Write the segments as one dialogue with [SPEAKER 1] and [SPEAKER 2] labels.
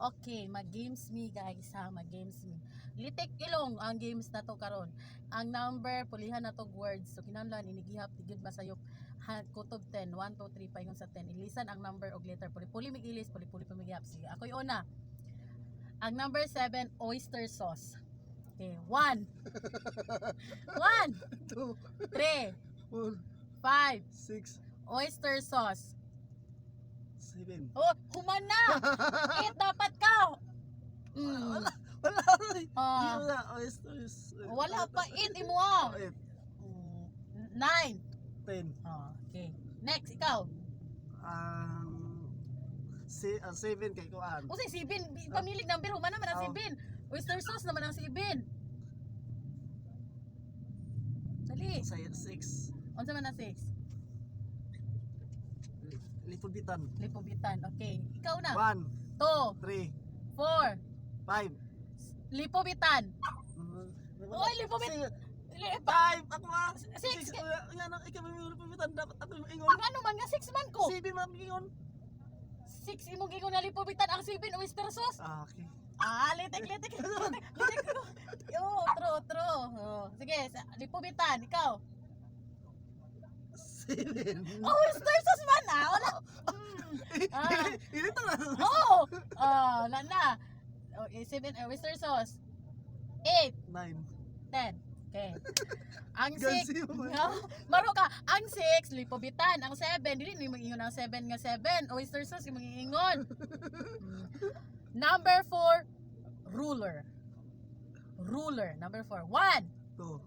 [SPEAKER 1] Okay, mag-games me guys ha, mag-games me. Litik ilong ang games na to karon. Ang number pulihan na tog words. So kinahanglan inigihap tigid masayop kutob 10, 1 2 3 paingon sa 10. Ilisan ang number og letter. Puli-puli migilis, puli-puli pamigihap. Sige, ako'y una. Ang number 7, oyster sauce. Okay, 1 1
[SPEAKER 2] 2,
[SPEAKER 1] 3
[SPEAKER 2] 4,
[SPEAKER 1] 5
[SPEAKER 2] 6,
[SPEAKER 1] oyster sauce.
[SPEAKER 2] 7.
[SPEAKER 1] Oh, human na. 8 dapat ka.
[SPEAKER 2] Wala.
[SPEAKER 1] Ah,
[SPEAKER 2] Wala. Oysters.
[SPEAKER 1] wala pa 8 imo ah.
[SPEAKER 2] 8,
[SPEAKER 1] 9.
[SPEAKER 2] 10.
[SPEAKER 1] Okay. Next, ikaw.
[SPEAKER 2] 7 kay kuan.
[SPEAKER 1] O si 7, pamilig number, human naman ang 7. Oyster sauce naman ang 7. Dali.
[SPEAKER 2] Say 6.
[SPEAKER 1] Unsa man ang 6?
[SPEAKER 2] Lipubitan.
[SPEAKER 1] Lipobitan. Okay. Ikaw na.
[SPEAKER 2] 1,
[SPEAKER 1] 2,
[SPEAKER 2] 3,
[SPEAKER 1] 4.
[SPEAKER 2] 5.
[SPEAKER 1] Lipobitan. Oy, lipobitan.
[SPEAKER 2] 5. Ako nga.
[SPEAKER 1] 6.
[SPEAKER 2] Yan ang ikaw may lipubitan. Dapat ako yung ingon.
[SPEAKER 1] Ang ano man nga 6 man ko.
[SPEAKER 2] 7 man ingon.
[SPEAKER 1] 6 imong gingon na lipobitan ang 7 oyster sauce.
[SPEAKER 2] Okay.
[SPEAKER 1] Litik. Yo, true. Oh, sige, lipobitan, ikaw.
[SPEAKER 2] 7.
[SPEAKER 1] Oh, oyster sauce man ah. Wala.
[SPEAKER 2] Ilito na.
[SPEAKER 1] Oh, wala na. Oh, 7 oyster sauce. 8,
[SPEAKER 2] 9.
[SPEAKER 1] 10. Okay. Ang 6,
[SPEAKER 2] Gansi mo.
[SPEAKER 1] maro ka. Ang 6, lipobitan. Ang 7, dili ni mo ingon ang 7 nga 7. Oyster sauce imong ingon. Number 4, ruler. Ruler, number 4. 1,
[SPEAKER 2] 2.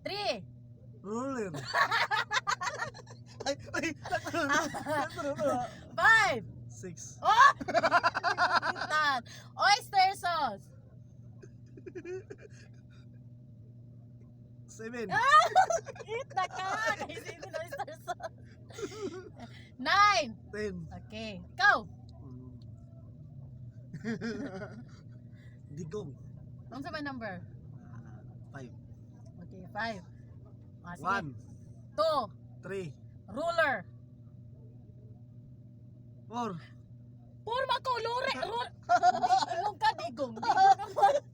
[SPEAKER 1] 3.
[SPEAKER 2] Ruler. Ay.
[SPEAKER 1] 5.
[SPEAKER 2] 6.
[SPEAKER 1] Oh! Lipobitan. Oyster sauce.
[SPEAKER 2] 7.
[SPEAKER 1] Eat na ka. Kay 7 oyster sauce. 9.
[SPEAKER 2] 10.
[SPEAKER 1] Okay. Ikaw.
[SPEAKER 2] Digong.
[SPEAKER 1] Ano sa may number?
[SPEAKER 2] 5.
[SPEAKER 1] Okay, 5. Sige.
[SPEAKER 2] 1,
[SPEAKER 1] 2.
[SPEAKER 2] 3,
[SPEAKER 1] Ruler.
[SPEAKER 2] 4.
[SPEAKER 1] Purma ko, lure. Ilong ka, digong. Digong naman.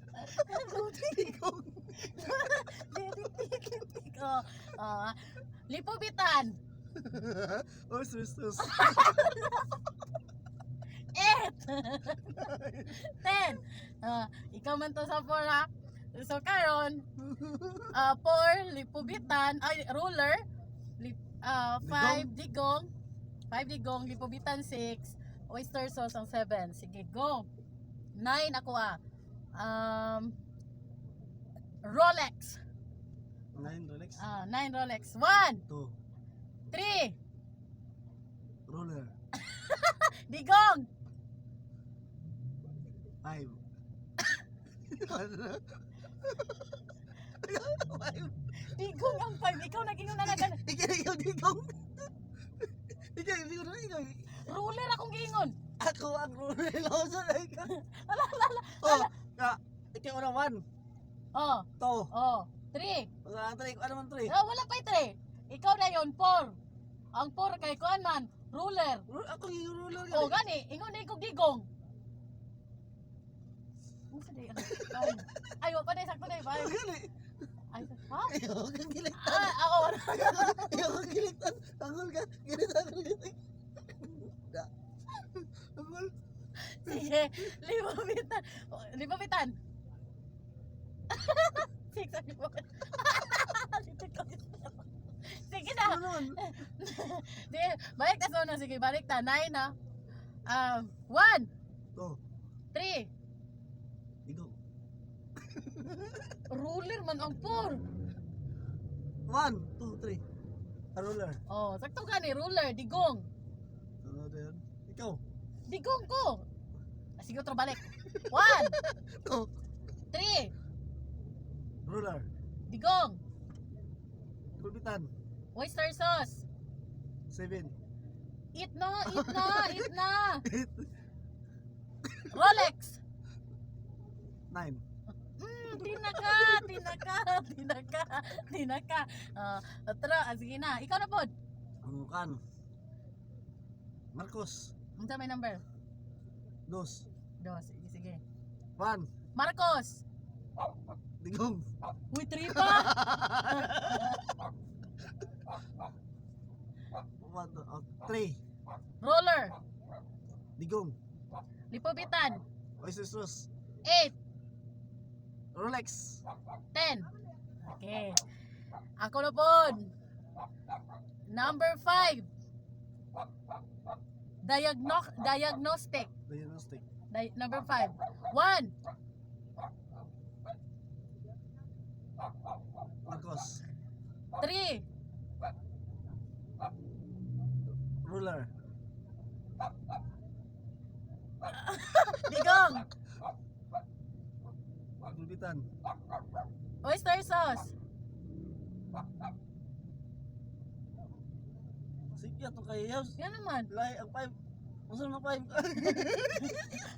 [SPEAKER 2] Digong.
[SPEAKER 1] Lipobitan.
[SPEAKER 2] Oh, sus.
[SPEAKER 1] 8. 10. Ikaw man to sa 4 ha. So karon 4 lipobitan ay ruler 5 digong 5 digong lipobitan 6 oyster sauce ang 7. Sige, go. 9 ako Rolex.
[SPEAKER 2] 9 Rolex.
[SPEAKER 1] 9 Rolex. 1
[SPEAKER 2] 2.
[SPEAKER 1] 3
[SPEAKER 2] Ruler.
[SPEAKER 1] digong
[SPEAKER 2] 5.
[SPEAKER 1] digong ang 5. Ikaw nag-ingon na nagan.
[SPEAKER 2] Ikaw digong. Ikaw.
[SPEAKER 1] Ruler akong giingon.
[SPEAKER 2] Ako ang ruler. Lawson na ikaw.
[SPEAKER 1] Ala.
[SPEAKER 2] Oh, ikaw na 1.
[SPEAKER 1] Oh, 3.
[SPEAKER 2] Ano man 3?
[SPEAKER 1] Wala pa 3. Ikaw na yon 4. Ang 4 kay kuan man, ruler.
[SPEAKER 2] Ako yung ruler.
[SPEAKER 1] Oh, gani, ingon na ikong digong. Ay, wala pa na sakto na ba? Ay, ha?
[SPEAKER 2] Ayaw kang gilit.
[SPEAKER 1] Ako wala.
[SPEAKER 2] Ayaw kang gilit. Tangol ka. Gilit. Tangol.
[SPEAKER 1] Sige, lipabitan. 6 ang lipabitan. Sige na.
[SPEAKER 2] Ano naman?
[SPEAKER 1] Sige, balik na sa una. Sige, balik na. 9 na. 1,
[SPEAKER 2] 2.
[SPEAKER 1] 3.
[SPEAKER 2] Digong.
[SPEAKER 1] Ruler man ang 4.
[SPEAKER 2] 1, 2, 3. Ruler.
[SPEAKER 1] Oh, sakto ka ni ruler, digong.
[SPEAKER 2] Ano din? Ikaw.
[SPEAKER 1] Digong ko. Sige, otro balik. 1,
[SPEAKER 2] 2.
[SPEAKER 1] 3.
[SPEAKER 2] Ruler.
[SPEAKER 1] Digong.
[SPEAKER 2] Kulbitan.
[SPEAKER 1] Oyster sauce.
[SPEAKER 2] 7.
[SPEAKER 1] Eat na. Rolex.
[SPEAKER 2] 9.
[SPEAKER 1] Tinaka. Otro, sige na. Ikaw na pod.
[SPEAKER 2] Ang kan. Marcos.
[SPEAKER 1] Unsa may number?
[SPEAKER 2] 2.
[SPEAKER 1] Dos, sige, sige.
[SPEAKER 2] 1.
[SPEAKER 1] Marcos.
[SPEAKER 2] Digong.
[SPEAKER 1] Uy, 3 pa.
[SPEAKER 2] 3.
[SPEAKER 1] Roller.
[SPEAKER 2] Digong.
[SPEAKER 1] Lipobitan.
[SPEAKER 2] Oyster sauce.
[SPEAKER 1] 8.
[SPEAKER 2] Rolex.
[SPEAKER 1] 10. Okay. Ako na po. Number 5. Diagnostic.
[SPEAKER 2] Diagnostic.
[SPEAKER 1] Number 5. 1.
[SPEAKER 2] Marcos.
[SPEAKER 1] 3.
[SPEAKER 2] Ruler.
[SPEAKER 1] Digong.
[SPEAKER 2] Gulbitan.
[SPEAKER 1] Oyster sauce.
[SPEAKER 2] Sige, ito kayo yaws.
[SPEAKER 1] Yan naman.
[SPEAKER 2] Lahi ang 5. Masa na 5?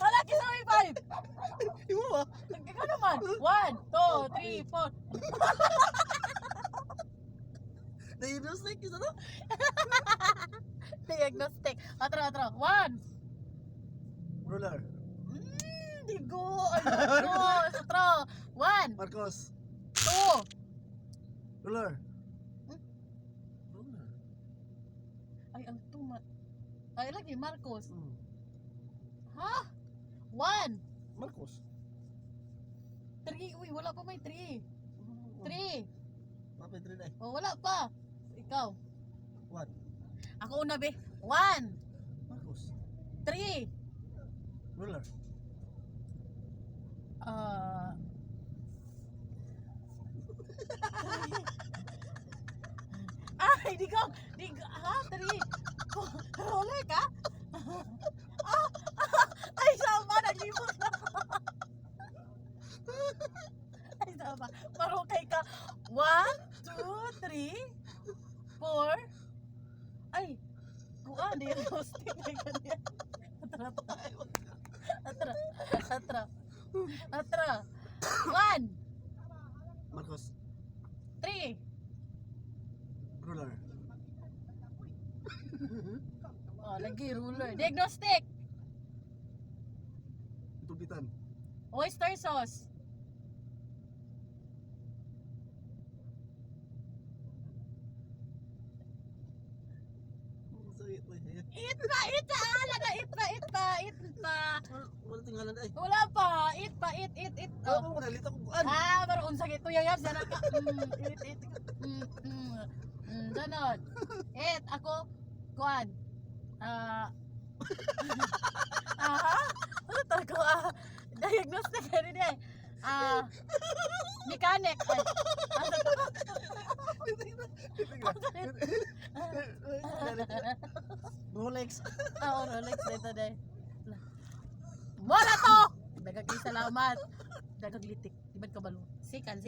[SPEAKER 1] Wala, kisa may 5.
[SPEAKER 2] Imo ba?
[SPEAKER 1] Ikaw naman. 1, 2, 3, 4.
[SPEAKER 2] Diagnostic, isa na?
[SPEAKER 1] Diagnostic. Atro. 1.
[SPEAKER 2] Ruler.
[SPEAKER 1] Digo. Atro. 1,
[SPEAKER 2] Marcos.
[SPEAKER 1] 2.
[SPEAKER 2] Ruler.
[SPEAKER 1] Hmm?
[SPEAKER 2] Ruler.
[SPEAKER 1] Ay, ang tumat. Ay, lagi, Marcos.
[SPEAKER 2] Hmm.
[SPEAKER 1] Ha? 1,
[SPEAKER 2] Marcos.
[SPEAKER 1] 3. Uy, wala pa may 3. 3.
[SPEAKER 2] Papay 3 na eh.
[SPEAKER 1] Oh, wala pa. Ikaw.
[SPEAKER 2] 1.
[SPEAKER 1] Ako una, be. 1,
[SPEAKER 2] Marcos.
[SPEAKER 1] 3.
[SPEAKER 2] Ruler.
[SPEAKER 1] Ay, di ko. Ha? 3. Roller ka? Ay, sama. Naglimot na ako. Ay, sama. Marukay ka. 1, 2, 3, 4. Ay, kuha. Diagnostic na ganyan. Atra. 1,
[SPEAKER 2] Marcos.
[SPEAKER 1] 3.
[SPEAKER 2] Ruler.
[SPEAKER 1] Oh, lagi ruler. Diagnostic.
[SPEAKER 2] Gulbitan.
[SPEAKER 1] Oyster sauce. Eat pa. Ala na, eat pa.
[SPEAKER 2] Wala tinggalan ay.
[SPEAKER 1] Wala pa. Eat pa.
[SPEAKER 2] Ako mo nalito ko kuan.
[SPEAKER 1] Pero unsa gito yayab sana ka. Eat. Ganon. Eat ako kuan. Ano to ko? Diagnostic ka rin eh. Mechanic.
[SPEAKER 2] Rolex.
[SPEAKER 1] Rolex dito day. Wala to! Daghang salamat. Daghang litik. Ibad ka balo. Sikan.